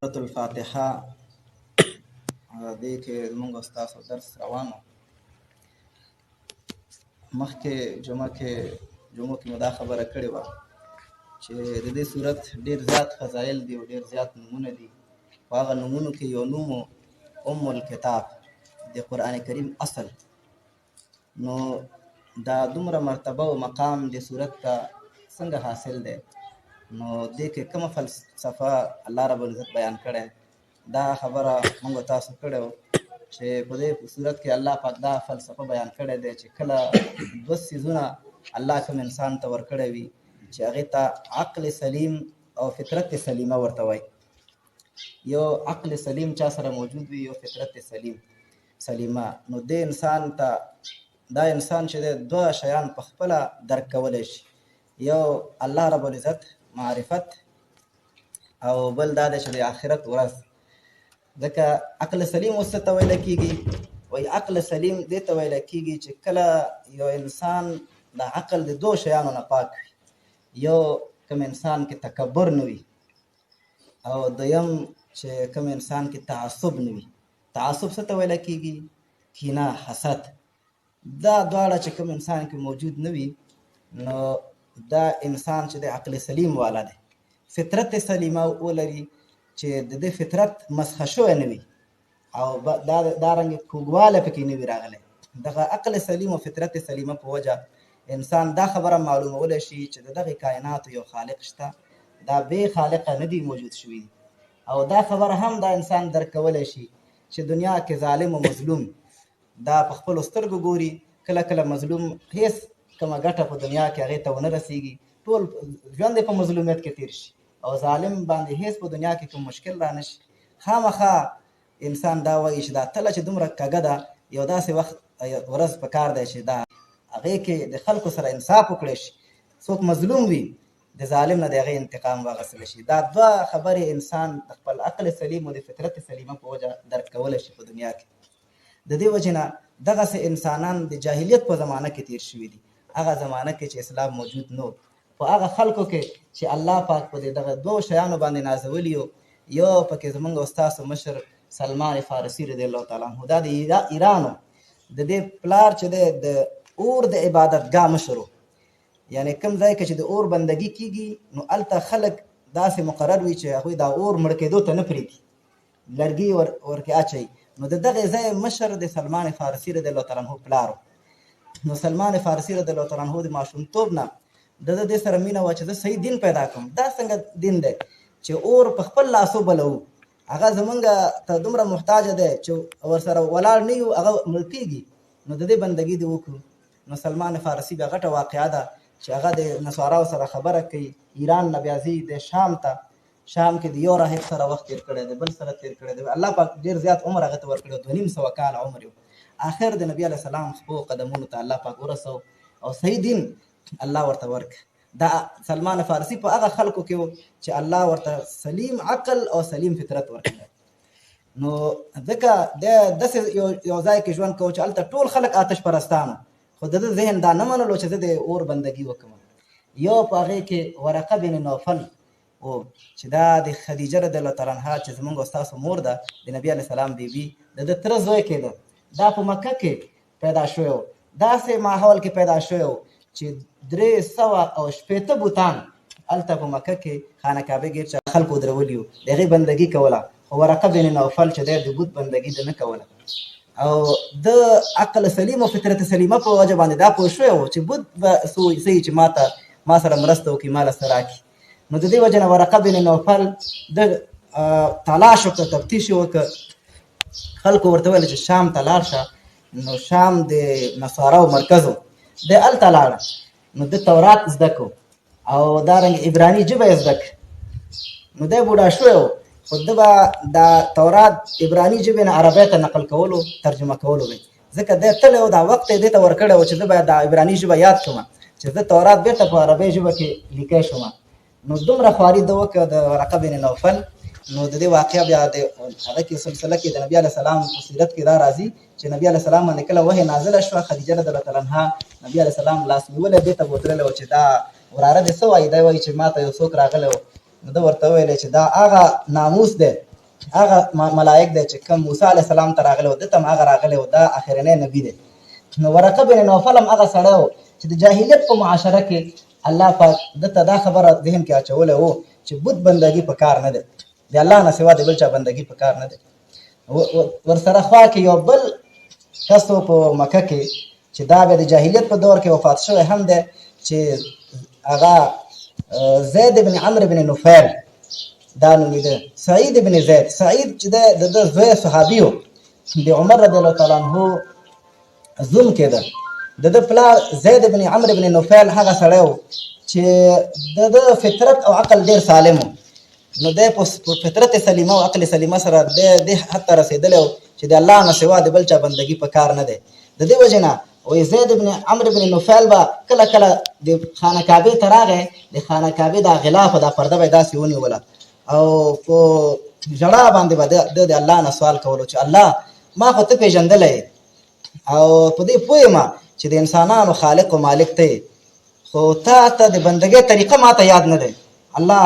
سورة الفاتحه دې کې زموږ ستاسو درس روانو. مخکې جمعه کې مو دا خبره کړې وه چې د دې صورت ډېر زیات فضایل دي او ډېر زیات نومونه دي. په هغه نومونو کې یو نوم ام الکتاب د قرآن کریم اصل. نو دا دومره مرتبه او مقام د صورت ته څنګه حاصل دی؟ نو دې کې کومه فلسفه الله رب العزت بیان کړی، دا خبره موږ تاسو کړې وه چې په دې صورت کې الله پاک دا فلسفه بیان کړی دی چې کله دوه څیزونه الله کوم انسان ته ورکړی وي چې هغې ته عقل سلیم او فطرت سلیمه ورته وایي. یو عقل سلیم چا سره موجود وي، یو فطرت سلیمه. نو دې انسان ته دا انسان چې دی دوه شیان په خپله درک کولی شي، یو الله رب العزت معرفت او بل دا دی چې د آخرت ورځ. ځکه عقل سلیم اوس څه ته ویله کېږي؟ وایي عقل سلیم دې ته ویله کېږي چې کله یو انسان د عقل د دو شیانو نه پاک وي. یو کوم انسان کې تکبر نه وي، او دویم چې کوم انسان کې تعصب نه وي. تعصب څه ته ویله کېږي؟ کینه، حسد. دا دواړه چې کوم انسان کې موجود نه وي، نو دا انسان چې د عقل سلیم والا دی. فطرت سلیمه ولري چې د دې فطرت مسخه شوی نه وي او دا رنګ کوږوالی پکې نه وي راغلی. دغه عقل سلیم او فطرت سلیمه په وجه انسان دا خبره معلومولی شي چې د دغې کائناتو یو خالق شته، دا بې خالقه نه دی موجود شوي دي. او دا خبره هم دا انسان درک کولی شي چې دنیا کې ظالم او مظلوم دا په خپلو سترګو ګوري. کله کله مظلوم هیڅ کومه ګټه په دنیا کې هغې ته ونه رسېږي، ټول ژوند یې په مظلومیت کې تیر شي، او ظالم باندې هیڅ په دنیا کې کوم مشکل را نشي. خامخا انسان دا وایي چې دا تله چې دومره کږه ده، یو داسې وخت ورځ په کار دی چې دا هغې کې د خلکو سره انصاف وکړی شي. څوک مظلوم وي، د ظالم نه د هغې انتقام واخیستلی شي. دا دوه خبرې انسان د خپل عقل سلیم او د فطرت سلیمه په وجه درک کولی شي په دنیا کې. د دې وجې نه دغسې انسانان د جاهلیت په زمانه کې تیر شوي دي. هغه زمانه کې چې اسلام موجود نو، په هغه خلکو کې چې الله پاک په دغه دوه شیانو باندې نازولي یو پکې زموږ استاسو مشر سلمان فارسي رضی الله تعالی عنه، دا د ایرانو د دې پلار چې دی د اور د عبادتګاه مشر و. یعنې کوم ځای کې چې د اور بندګي کېږي، نو هلته خلک داسې مقرر وي چې هغوی دا اور مړ کېدو ته نه پرېږدي، لرګي ورکې اچوي. نو د دغې ځای مشر د سلمان فارسي رضی الله تعالی عنه پلار و. نو سلمان فارسي رضی الله تعالی عنه د ماشومتوب نه د دې سره مینه وه چې زه صحیح دین پیدا کړم. دا څنګه دین دی چې اور په خپل لاسو بلوو؟ هغه زمونږ ته دومره محتاجه دی چې ورسره ولاړ نه یو، هغه مړ کېږي. نو د دې بندګي دې وکړو. نو سلمان فارسي بیا غټه واقعه ده چې هغه د نصاراو سره خبره کوي. ایران نه بیا ځي د شام ته، شام کې د یو راهب سره وخت تېر کړی دی، بل سره تېر کړی دی. الله پاک ډېر زیات عمر هغه ته ورکړی، 2.5 کاله عمر یې. آخر د نبي علیه السلام خپلو قدمونو ته الله پاک ورسو او صحیح دین الله ورته ورک. دا سلمان فارسي په هغه خلکو کې و چې الله ورته سلیم عقل او سلیم فطرت ورکړی. نو ځکه د داسې یو ځای کې ژوند کوو چې هلته ټول خلک آتش پرستانو، خو د ده ذهن دا نه منلو چې زه د اور بندګي وکړم. یو په هغې کې ورقه بن نوفل و چې دا د خدیجه رضی الله تعالی عنها چې زموږ ستاسو مور ده، د نبي علیه السلام بیبي، د ده تره زوی کېده. دا په مکه کې پیدا شوی و. داسې ماحول کې پیدا شوی و چې 380 بوتان هلته په مکه کې خانه کعبه ګیر چې خلکو درولي وو، د هغې بندګي کوله. خو ورقه بن نوفل چې دی د بوت بندګي ده نه کوله، او د عقل سلیم او فطرت سلیمه په وجه باندې دا پوه شوی و چې بوت به څه چې ما سره مرسته وکړي، ما له څه راکړي. نو د دې وجه نه ورقه بن نوفل د تلاش وکړه، تفتیش یې وکړه. خلکو ورته ویل چې شام ته لاړ شه. نو شام د نصاراو مرکز و، دی هلته لاړه. نو د تورات زده کړو او دارنګې عبراني ژبه یې زده کړه. نو دی بوډا شوی و، خو ده به دا تورات عبراني ژبې نه عربۍ ته نقل کولو، ترجمه کولو به، ځکه دی تللی و، دا وخت یې دې ته ورکړی و چې زه باید دا عبراني ژبه یاد کړم چې زه تورات بېرته په عربۍ ژبه کې لیکی شم. نو دومره خواري ده وکړه د ورقه بن نوفل. نو د دې واقعه بیا د هغه کې سلسله کې د نبي علیه السلام په سیرت کې دا راځي چې نبي علیه السلام باندې کله وحی نازله شوه، خدیجه رضی الله تعالی عنها نبي علیه السلام لاس نیولی دې ته بوتللی و چې دا وراره دې څه وایي؟ دی وایي چې ما ته یو څوک راغلی و. نو ده ورته وویلی چې دا هغه ناموس دی هغه ملائک دی چې کوم موسی علیه السلام ته راغلی و دته هم هغه راغلی و، دا اخرنی نبي دی. نو ورقه بن نوفل هم هغه سړی و چې د جاهلیت په معاشره کې الله پاک دته دا خبره ذهن کې اچولی و چې بت بندګي په کار نه دی، د الله نه سوا د بل چا بندګي په کار نه دی. ورسره خوا کې یو بل کس په مکه کې چې دا بیا د جاهلیت په دور کې وفات شوی هم دی، چې هغه زید بن عمرو بن نفیل دا نومیده. سعید بن زید، سعید چې د زوی صحابي و، د عمر رضی الله تعالی عنہ زوم کېده. د پلار زید بن عمرو بن نفیل هغه سړی و چې د فطرت او عقل ډیر سالم و. نو د فطرت سلیمه او عقل سلیمه سره د حتی رسیدلی و چې د الله نه سوا د بل چا بندګي په کار نه دی. د دې وجې نه وایي زید بن عمرو بن نفیل به کله کله د خانه کعبې ته راغی، د خانه کعبې دا غلافه دا پرده به یې داسې ونیوله او په ژړا باندې به د الله نه سوال کولو چې الله ما خو ته پېژندلی او په دې پوه یم چې د انسانانو خالق و مالک ته، خو تا ته د بندګۍ طریقه ما ته یاد نه دی. الله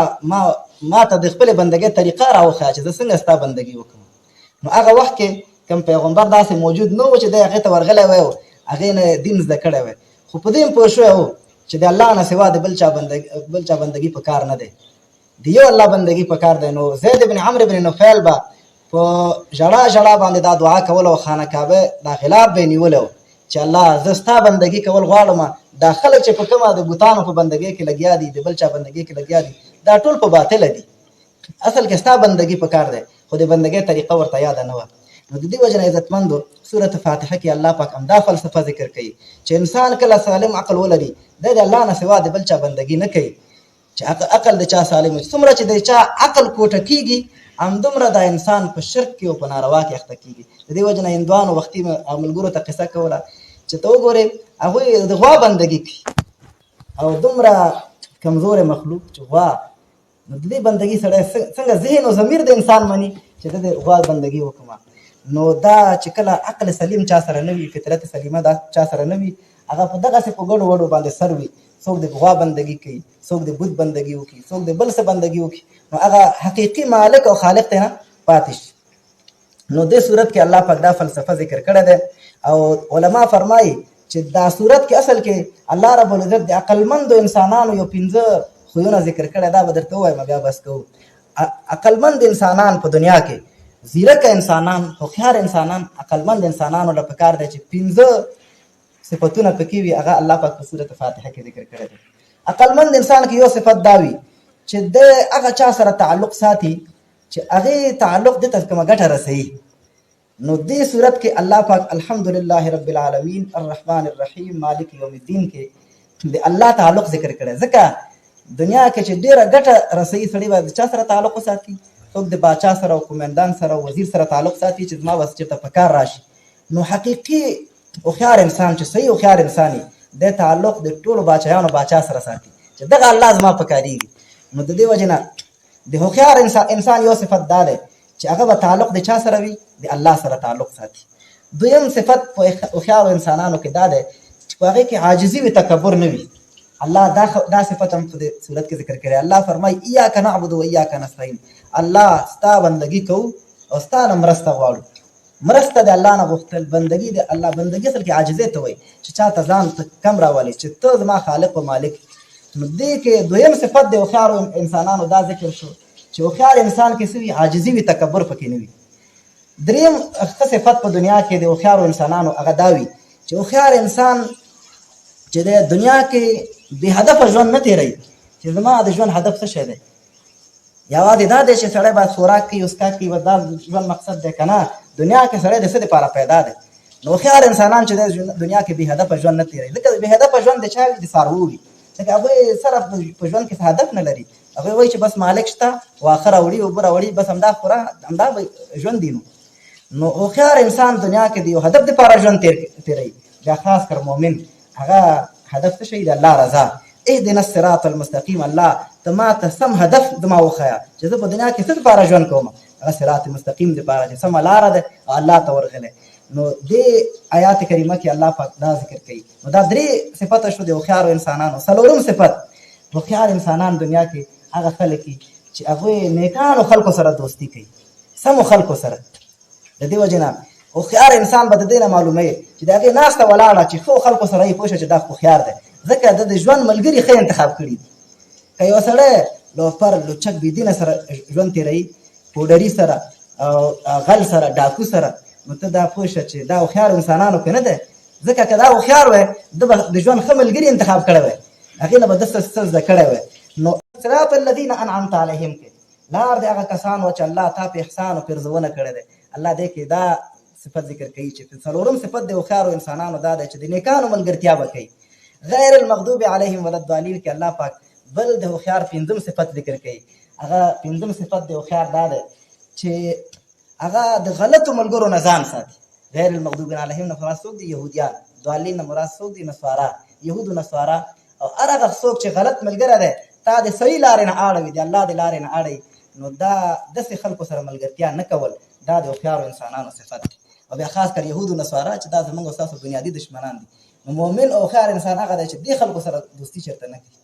ما ته د خپلې بندګۍ طریقه راوښیه چې زه څنګه ستا بندګي وکړم. نو هغه وخت کې کوم پیغمبر داسې موجود نه و چې دی هغې ته ورغلی وی او هغې نه دین زده کړی وی، خو په دې هم پوه شوی و چې د الله نه سوا د بل چا بندګي په کار نه دی، د یو الله بندګي په کار دی. نو زید بن عمرو بن نفیل به په ژړا ژړا باندې دا دعا کوله او خانه کعبه دا غلاف به یې نیولی و چې الله زه ستا بندګي کول غواړم. دا خلک چې په کومه د بوتانو په بندګۍ کې لګیا دي، د بل چا بندګۍ کې لګیا دي، دا ټول په باطله دي. اصل کې ستا بندګي په کار دی، خو د بندګۍ طریقه ورته یاده نه وه. نو د دې وجه نه عزتمندو سورة فاتحه کې الله پاک همدا فلسفه ذکر کوي چې انسان کله سالم عقل ولري د الله نه سوا د بل چا بندګي نه کوي. چې عقل د چا سالم وي، څومره چې د چا عقل کوټه کېږي همدومره دا انسان په شرک کې او په ناروا کې اخته کېږي. د دې وجه نه هندوانو وختي ملګرو ته قصه کوله چې ته وګورې هغوی د غوا بندګي کوي او دومره کمزوری مخلوق چې غوا، نو د دې بندګي سړی څنګه ذهن او ضمیر د انسان مني چې د غوا بندګي وکړم. نو دا چې کله عقل سلیم چا سره نه وي، فطرت سلیمه دا چا سره نه وي، هغه په دغسې په ګډو وډو باندې سر وي. څوک د غوا بندګي کوي، څوک د بت بندګي وکړي، څوک د بل څه بندګي وکړي، نو هغه حقیقي مالک او خالق ته نه پاتې شي. نو دې صورت کې الله پاک دا فلسفه ذکر کړی دی او علما فرمایي چې دا صورت کې اصل کې الله رب العزت د عقلمندو انسانانو یو 5 خویونه ذکر کړی. دا به درته ووایم بیا بس کوو. عقلمند انسانان په دنیا کې، زیرک انسانان، هوښیار انسانان، عقلمند انسانانو له پکار دی چې 5 صفتونه پکې وي. هغه الله پاک په سورة فاتحه کې ذکر کړی دی. عقلمند انسان کې یو صفت دا وي چې د هغه چا سره تعلق ساتي چې هغې تعلق دې ته کومه ګټه رسوي. نو دې صورت کې الله پاک الحمدلله رب العالمین الرحمن الرحیم مالک یوم الدین کې د الله تعلق ذکر کړی. ځکه دنیا کې چې ډېره ګټه رسوي سړی باید چا سره تعلق وساتي؟ څوک د باچا سره او قومندان سره او وزیر سره تعلق ساتي چې زما بس چېرته په کار راشي. نو حقیقي هوښیار انسان چې صحیح هوښیار انسان وي د تعلق د ټولو باچایانو باچا سره ساتي چې دغه الله زما په کارېږي. نو د دې وجې نه د هوښیار انسان یو صفت دا دی چې هغه به تعلق د چا سره وي؟ د الله سره تعلق ساتي. دویم صفت په هوښیارو انسانانو کې دا دی چې په هغې کې عاجزي وي، تکبر نه وي. الله دا صفت هم په دې صورت کې ذکر کړی. الله فرمایي ایاک نعبد و ایاک نستعین، الله ستا بندګي کوو او ستا نه مرسته غواړو. مرسته د الله نه غوښتل، بندګي د الله، بندګي اصل کې عاجزۍ ته وایي چې چا ته ځان کم راولي چې ته زما خالق و مالک. نو دې کې دویم صفت د هوښیارو انسانانو دا ذکر شو چې هوښیار انسان کې څه وي؟ عاجزي وي، تکبر پکې نه وي. دریم ښه صفت په دنیا کې د هوښیارو انسانانو هغه دا وي چې هوښیار انسان چې د دنیا کې بې هدفه ژوند نه تېروي چې زما د ژوند هدف څه شی دی. یوازې دا دی چې سړی باید خوراک کوي، اسکا کوي، دا ژوند مقصد دی که نه؟ دنیا کې سړی د څه دپاره پیدا دی؟ نو هوښیار انسانان چې د دنیا کې بې هدفه ژوند نه تېروي. ځکه بې هدفه ژوند د چا وي؟ د څاروو وي. ځکه هغوی سره په ژوند کې هدف نه لري. هغوی وایي چې بس مالک شته، واښه راوړي، اوبه راوړي، بس همدا خورا، همدا ژوند دی. نو هوښیار انسان دنیا کې د یو هدف دپاره ژوند تېروي. بیا خاص کر مؤمن، هغه هدف څه شی د الله رضا. اهدنا الصراط المستقیم، الله ته ما ته سم هدف زما وښیه چې زه په دنیا کې څه دپاره ژوند کوم. هغه صراط مستقیم دپاره چې سمه لاره ده او الله ته ورغلی. نو دې آیات کریمه کې الله پاک دا ذکر کوي. نو دا 3 صفته شو د هوښیارو انسانانو. څلورم صفت، هوښیار انسانان دنیا کې هغه خلک چې هغوی نیکانو خلکو سره دوستي کوي. سمو خلکو سره. د دې وجې نه هوښیار انسان به د دې نه معلوموي چې د هغې ناسته ولاړه چې ښو خلکو سره یې پوه شه چې دا هوښیار دی، ځکه د د ژوند ملګري ښه انتخاب کړي دي. که یو سړی لوفر لوچک بېدینه سره ژوند تېروي، پوډري سره او غل سره ډاکو سره، نو ته دا پوه شه چې دا هوښیار انسانانو کې نه دی، ځکه که دا هوښیار وی ده به د ژوند ښه ملګري انتخاب کړی وی، هغې نه به ده څه زده کړی وی. نو صراط الذین انعمت علیهم کې لار د هغه کسان و چې الله تا په احسان او پرزونه کړی دی. الله دې کې دا صفت ذکر کوي چې څلورم صفت د هوښیارو انسانانو دا دی چې د نیکانو ملګرتیا به کوي. غیر المغضوب علیهم ولا الضالین کې الله پاک بل د هوښیار پنځم صفت ذکر کوي. هغه پنځم صفت د هوښیار دا دی چې هغه د غلطو ملګرو نه ځان ساتي. غیر المغضوب علیهم نه مراد څوک دي؟ یهودیان. ضالین نه مراد څوک دي؟ نصارا، یهود و نصارا. او هر هغه څوک چې غلط ملګری دی تا د صحیح لارې نه اړوي، د الله د لارې نه اړوي، نو دا داسې خلکو سره ملګرتیا نه کول دا د هوښیارو انسانانو صفت دی. او بیا خاص کر یهود و نصارا چې دا زموږ او ستاسو بنیادي دشمنان دي. نو مؤمن او هوښیار انسان هغه دی چې دې خلکو سره دوستي چېرته نه کوي.